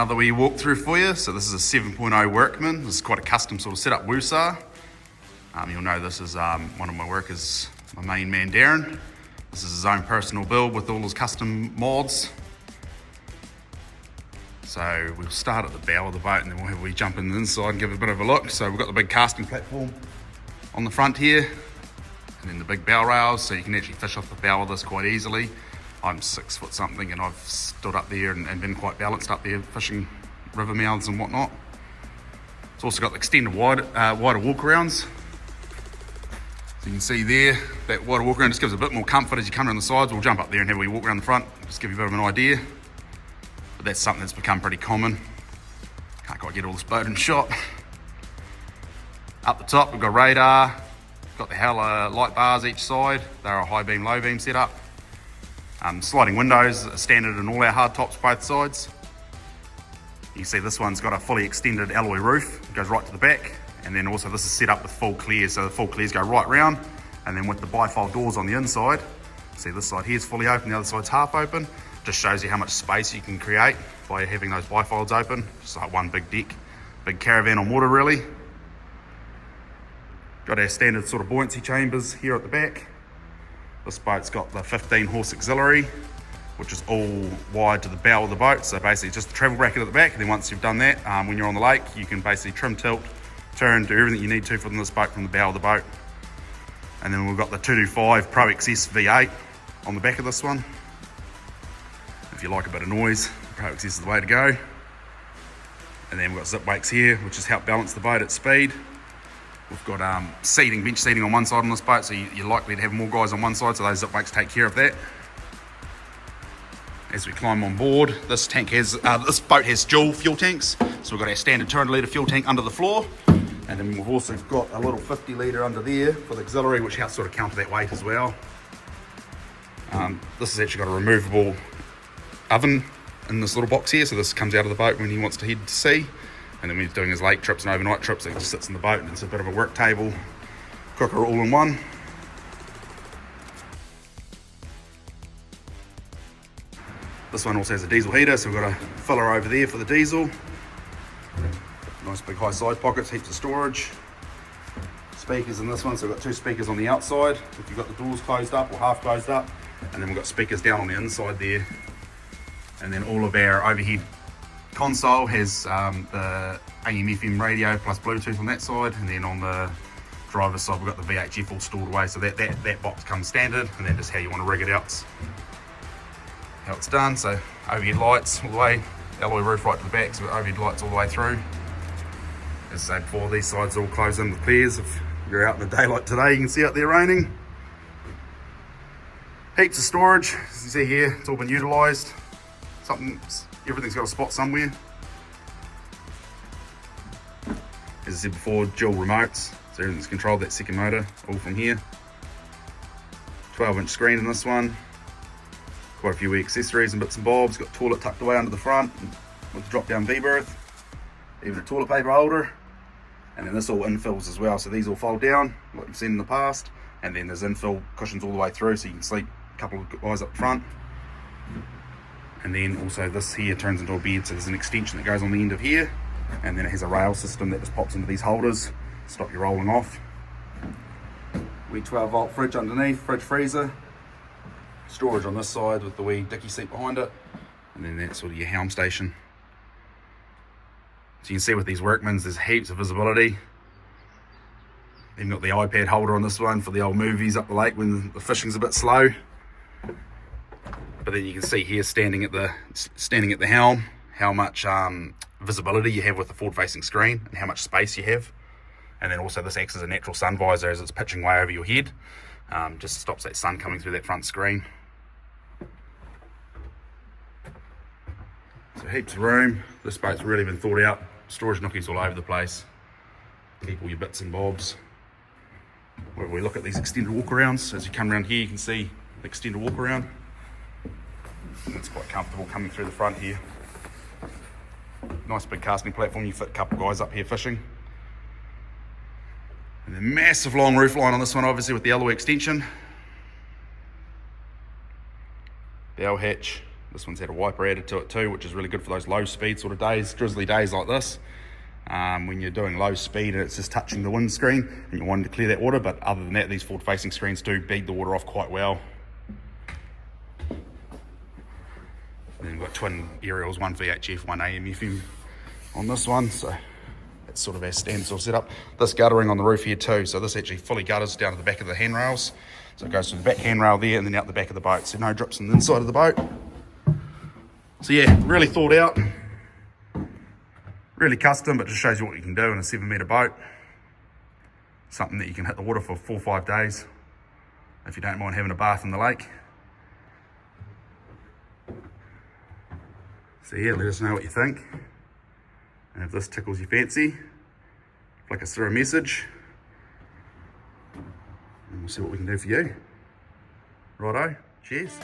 another wee walkthrough for you. So this is a 7.0 Workman. This is quite a custom sort of setup woosah. You'll know this is one of my workers, my main man Darren. This is his own personal build with all his custom mods. So we'll start at the bow of the boat and then we'll have a wee jump in the inside and give it a bit of a look. So we've got the big casting platform on the front here, and then the big bow rails, so you can actually fish off the bow of this quite easily. I'm 6 foot something and I've stood up there and been quite balanced up there fishing river mouths and whatnot. It's also got the extended wider walkarounds. So you can see there, that wider walk around just gives a bit more comfort as you come around the sides. We'll jump up there and have a wee walk around the front, just give you a bit of an idea. But that's something that's become pretty common. Can't quite get all this boat in shot. Up the top, we've got radar, got the hella light bars each side. They're a high beam, low beam setup. Sliding windows are standard in all our hard tops, both sides. You can see this one's got a fully extended alloy roof. It goes right to the back. And then also this is set up with full clears, so the full clears go right round. And then with the bifold doors on the inside, see this side here is fully open, the other side's half open. Just shows you how much space you can create by having those bifolds open. Just like one big deck, big caravan on water really. Got our standard sort of buoyancy chambers here at the back. This boat's got the 15 horse auxiliary, which is all wired to the bow of the boat. So basically just the travel bracket at the back. And then once you've done that, when you're on the lake, you can basically trim, tilt, turn, do everything you need to from this boat from the bow of the boat. And then we've got the 225 Pro XS V8 on the back of this one. If you like a bit of noise, Pro XS is the way to go. And then we've got zip wakes here, which has helped balance the boat at speed. We've got bench seating on one side on this boat, so you're likely to have more guys on one side, so those zip wakes take care of that. As we climb on board, this boat has dual fuel tanks. So we've got our standard 200 litre fuel tank under the floor, and then we've also got a little 50 litre under there for the auxiliary, which helps sort of counter that weight as well. This has actually got a removable oven in this little box here, so this comes out of the boat when he wants to head to sea. And then when he's doing his lake trips and overnight trips, it just sits in the boat and it's a bit of a work table cooker all in one. This one also has a diesel heater, so we've got a filler over there for the diesel. Nice big high side pockets, heaps of storage. Speakers in this one, so we've got 2 speakers on the outside if you've got the doors closed up or half closed up. And then we've got speakers down on the inside there. And then all of our overhead console has the AM/FM radio plus Bluetooth on that side, and then on the driver's side we've got the VHF all stored away, so that box comes standard, and then just how you want to rig it out, how it's done. So overhead lights all the way, alloy roof right to the back, so overhead lights all the way through. As I said before, these sides are all closed in with clears. If you're out in the daylight today, you can see out there raining. Heaps of storage, as you see here, it's all been utilised. Everything's got a spot somewhere. As I said before, dual remotes, so everything's controlled, that second motor, all from here. 12-inch screen in this one. Quite a few accessories and bits and bobs. Got toilet tucked away under the front with the drop-down V-berth. Even a toilet paper holder. And then this all infills as well, so these all fold down, like you've seen in the past. And then there's infill cushions all the way through, so you can sleep a couple of guys up front. And then also this here turns into a bed, so there's an extension that goes on the end of here, and then it has a rail system that just pops into these holders, stop you rolling off. Wee 12-volt fridge underneath, fridge freezer. Storage on this side with the wee dicky seat behind it, and then that's sort of your helm station. So you can see with these Workmans, there's heaps of visibility. Even got the iPad holder on this one for the old movies up the lake when the fishing's a bit slow. But then you can see here, standing at the helm, how much visibility you have with the forward-facing screen and how much space you have. And then also this acts as a natural sun visor as it's pitching way over your head. Just stops that sun coming through that front screen. So heaps of room. This boat's really been thought out. Storage nookies all over the place. Keep all your bits and bobs. Where we look at these extended walkarounds, as you come around here, you can see the extended walkaround. It's quite comfortable coming through the front here. Nice big casting platform, you fit a couple guys up here fishing. And then massive long roof line on this one, obviously with the alloy extension. Bow hatch, This one's had a wiper added to it too, which is really good for those low speed sort of days, drizzly days like this. When you're doing low speed and it's just touching the windscreen and you want to clear that water, but other than that, these forward facing screens do bead the water off quite well. And then we've got twin aerials, one VHF, one AM FM on this one, so that's sort of our standard sort of setup. This guttering on the roof here too, so this actually fully gutters down to the back of the handrails. So it goes to the back handrail there and then out the back of the boat, so no drips on the inside of the boat. So yeah, really thought out. Really custom, but just shows you what you can do in a 7-metre boat. Something that you can hit the water for 4 or 5 days if you don't mind having a bath in the lake. So yeah, let us know what you think. And if this tickles your fancy, flick us through a message and we'll see what we can do for you. Righto, cheers.